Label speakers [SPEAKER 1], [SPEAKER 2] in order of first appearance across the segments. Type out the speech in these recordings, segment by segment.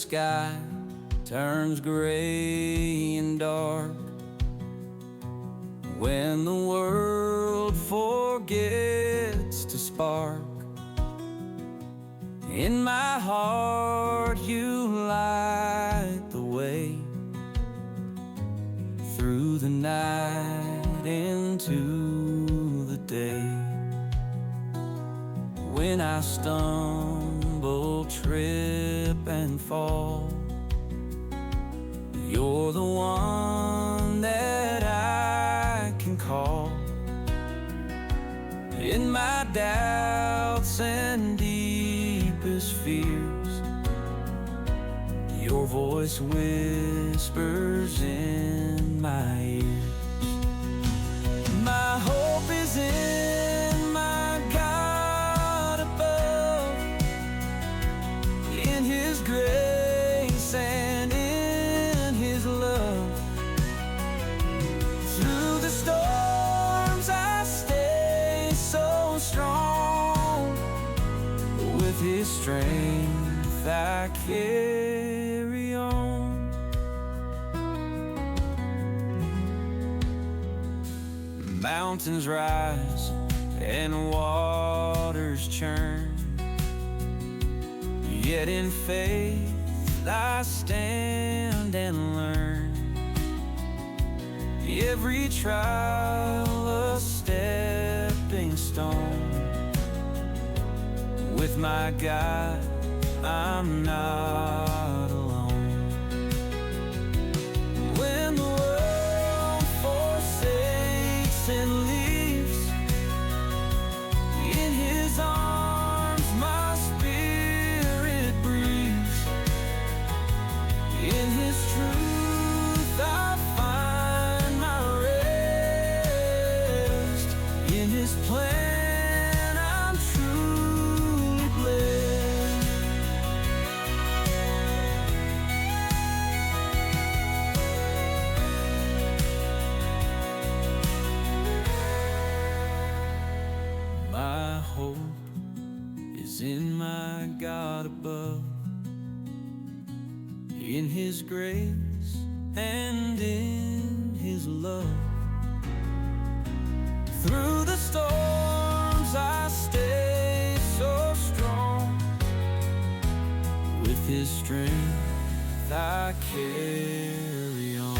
[SPEAKER 1] sky turns gray and dark, when the world forgets to spark, in my heart you light the way, through the night into the day. When I stumble, trip and fall, you're the one that I can call. In my doubts and deepest fears, your voice whispers in my ears. My hope is in my God above, in His grace and in His love. Through the storms I stay so strong, with His strength I carry on. Mountains rise and waters churn, yet in faith I stand and learn. Every trial a stepping stone, with my God I'm not alone. When the world forsakes and leaves, in His arms my spirit breathes. In His truth I find my rest. In His plan I'm truly blessed. My hope is in my God above, in His grace and in His love. Through the storms I stay so strong, with His strength I carry on.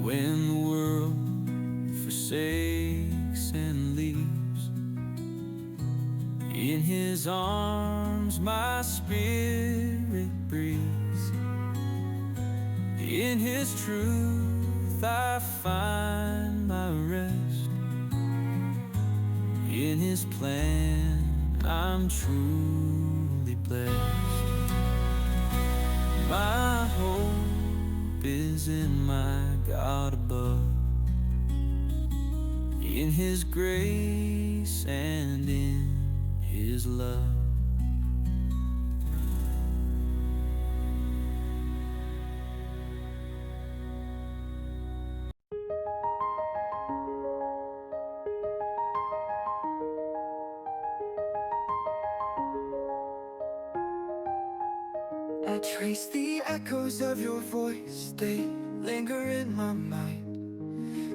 [SPEAKER 1] When the world forsakes and leaves, in His arms my spirit breathes. In His truth I find my rest. In His plan I'm truly blessed. My hope is in my God above, in His grace and in His love.
[SPEAKER 2] I trace the echoes of your voice, they linger in my mind.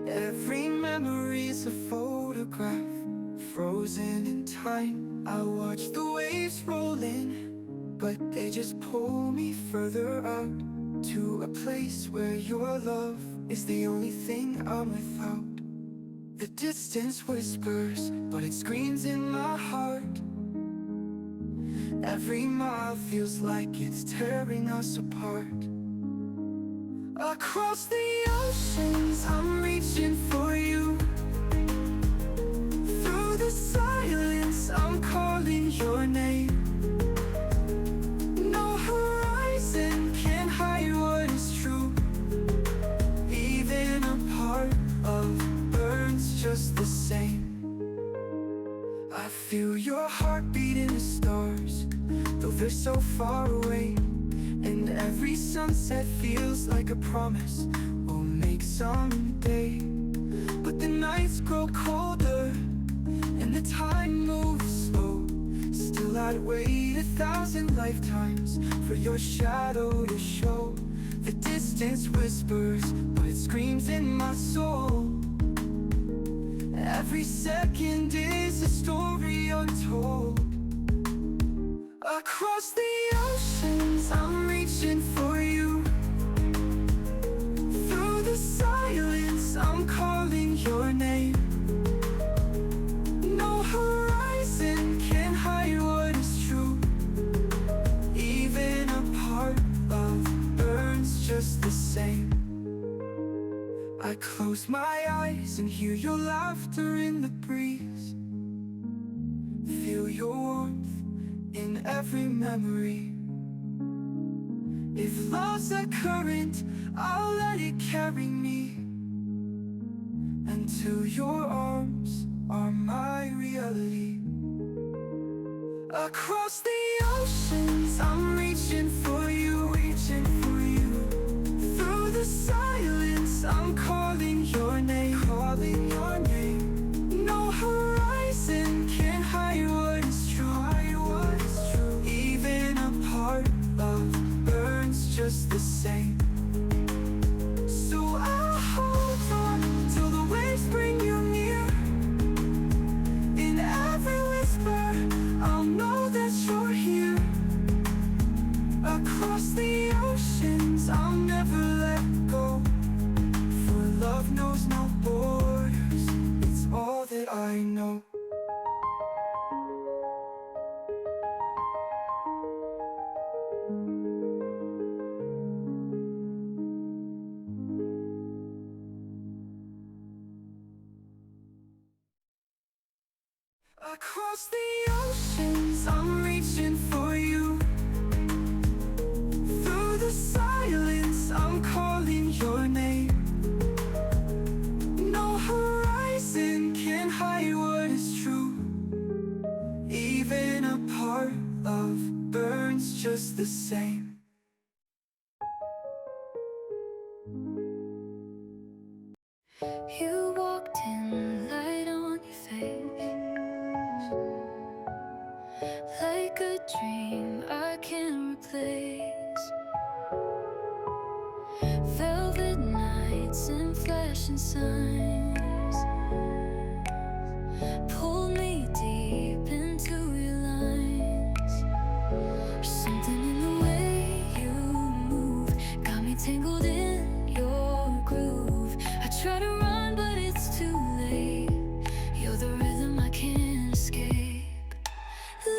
[SPEAKER 2] Every memory's a photograph, frozen in time. I watch the waves roll in, but they just pull me further out, to a place where your love is the only thing I'm without. The distance whispers, but it screams in my heart. Every mile feels like it's tearing us apart. Across the oceans I'm reaching for you. Through the silence I'm calling your name. No horizon can hide what is true. Even a part of burns just the same. I feel your heartbeat in the stars, though they're so far away. And Every sunset feels like a promise we'll make someday. But the nights grow colder and the time moves slow. Still I'd wait 1,000 lifetimes for your shadow to show. The distance whispers, but it screams in my soul. Every second is a story untold. Across the oceans, I'm reaching for you. Through the silence, I'm calling your name. No horizon can hide what is true. Even apart, love burns just the same. I close my eyes and hear your laughter in the breeze. Feel your warmth in every memory. If love's a current, I'll let it carry me until your arms are my reality. Across the oceans, I'm reaching for you, reaching for you. Through the silence, I'm calling your name, calling your name. No horizon can hide what is true, hide what is true. Even apart, love burns just the same. So I'll hold on till the waves bring you near. In every whisper, I'll know that you're here. Across the oceans, I'll never let go. For love knows no borders, it's all that I know. Across the oceans, I'm reaching for you. Through the silence, I'm calling your name. No horizon can hide what is true. Even apart, love burns just the same.
[SPEAKER 3] You walked in, light on your face, like a dream I can't replace. Velvet nights and flashing signs pulled me deep into your lines. Something in the way you move got me tangled in your groove. I try to run, but it's too late. You're the rhythm I can't escape.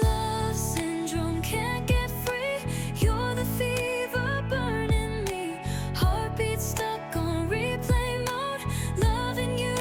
[SPEAKER 3] Love syndrome, can't get free. You're the fever burning me. Heartbeat stuck on replay mode. Loving you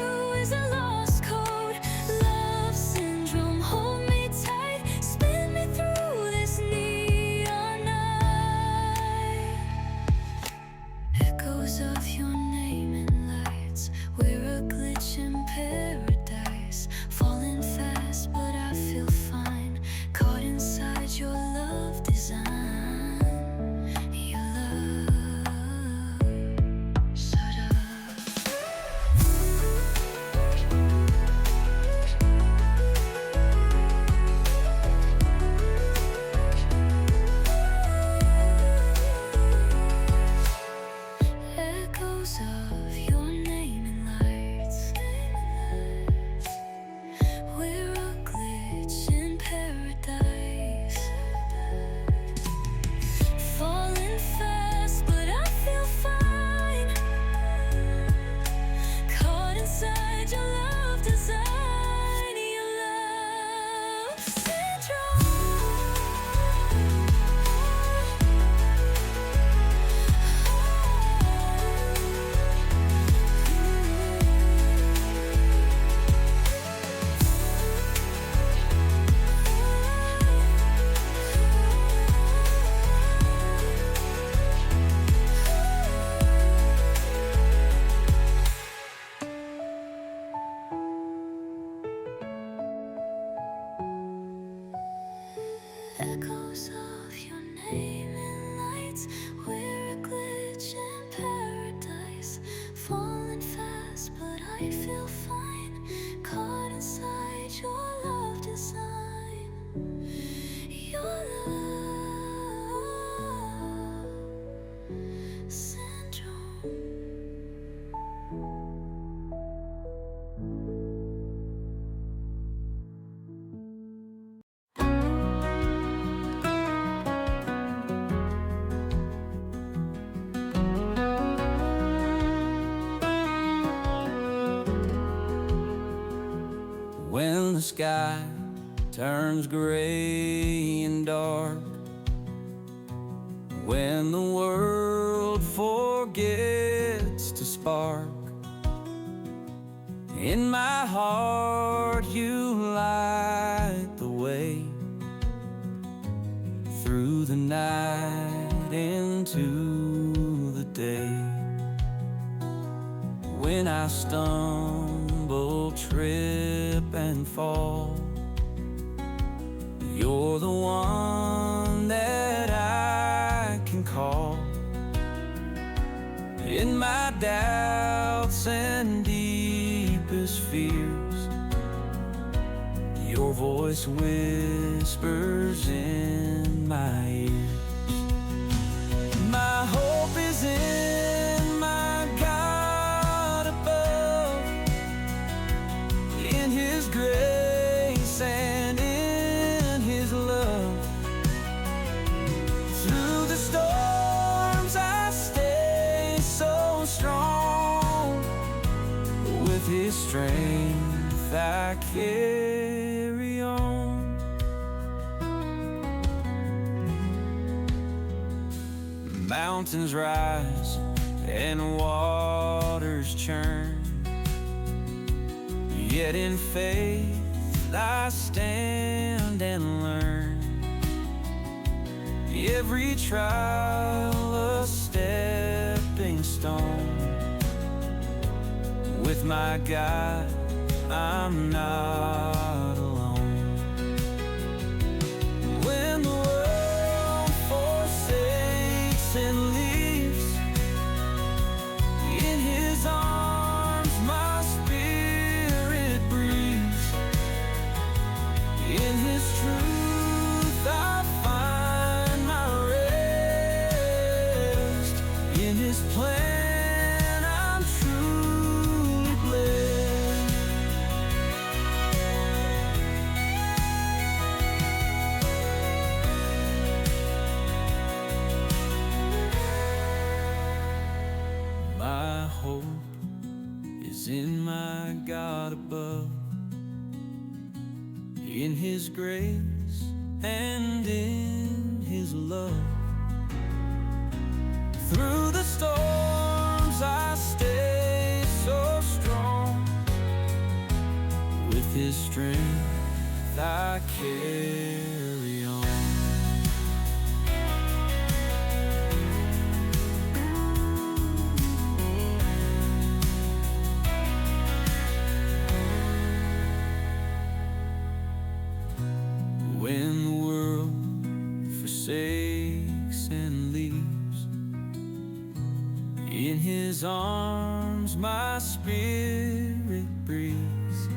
[SPEAKER 3] might feel fine, caught inside your love design. Your love syndrome.
[SPEAKER 1] When the sky turns gray and dark, when the world forgets to spark, in my heart you light the way through the night into the day. When I stumble, trip and fall, you're the one that I can call. In my doubts and deepest fears, your voice whispers in my ears. My hope is in my God above, in His grace and in His love. Through the storms I stay so strong, with His strength I carry on. Mountains rise and waters churn, yet in faith I stand and learn. Every trial a stepping stone, with my God I'm not alone. When the world forsakes and leaves, in His arms my spirit breathes. In His truth I find my rest. In His plan I'm truly blessed. My hope is in my God above, in His grace and in His love. Through the storms I stay so strong, with His strength I carry on. When the world forsakes and leaves, in His arms my spirit breathes.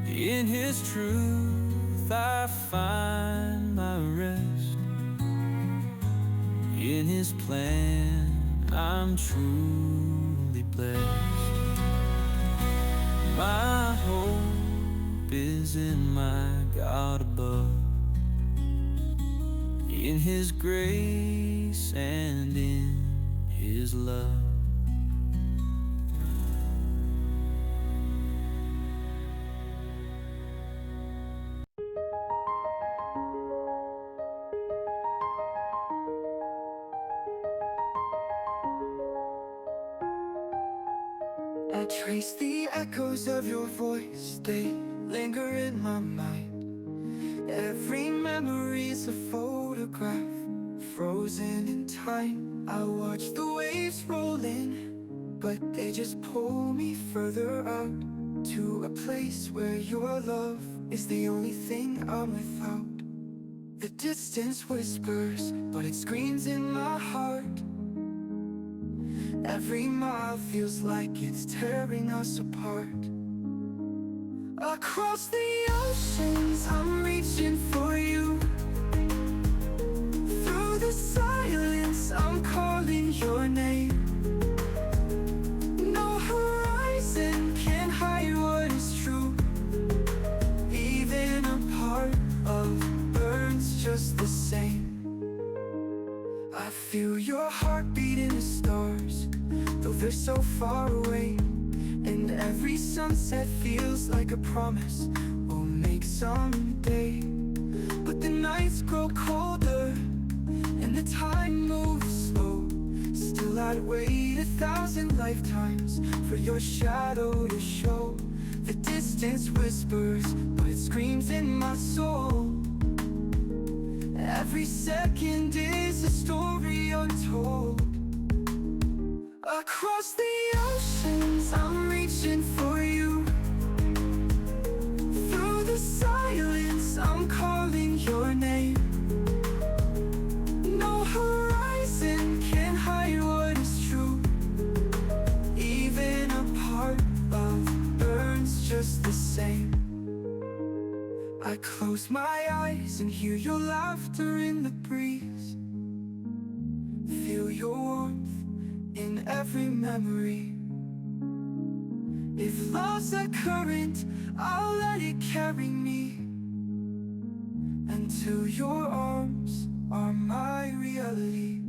[SPEAKER 1] In His truth I find my rest. In His plan I'm truly blessed. My hope is in my God above, in His grace and in His love.
[SPEAKER 2] I trace the echoes of your voice, they linger in my mind. Every memory's a photograph, frozen in time. I watch the waves roll in, but they just pull me further out, to a place where your love is the only thing I'm without. The distance whispers, but it screams in my heart. Every mile feels like it's tearing us apart. Across the oceans, I'm reaching for you. Through the silence, I'm calling your name. No horizon can hide what is true. Even a part of burns just the same. I feel your heartbeat in the stars, though they're so far away. And every sunset feels like a promise we'll make someday. But the nights grow colder and the time moves slow. Still I'd wait 1,000 lifetimes for your shadow to show. The distance whispers, but it screams in my soul. Every second is a story untold. Across the oceans, I'm reaching for you. Through the silence, I'm calling your name. No horizon can hide what is true. Even a part of burns just the same. I close my eyes and hear your laughter in the breeze. Feel your warmth in every memory. If love's a current, I'll let it carry me until your arms are my reality.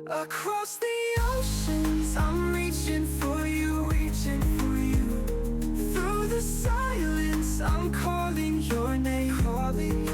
[SPEAKER 2] Across the oceans, I'm reaching for you, reaching for you. Through the silence, I'm calling your name, calling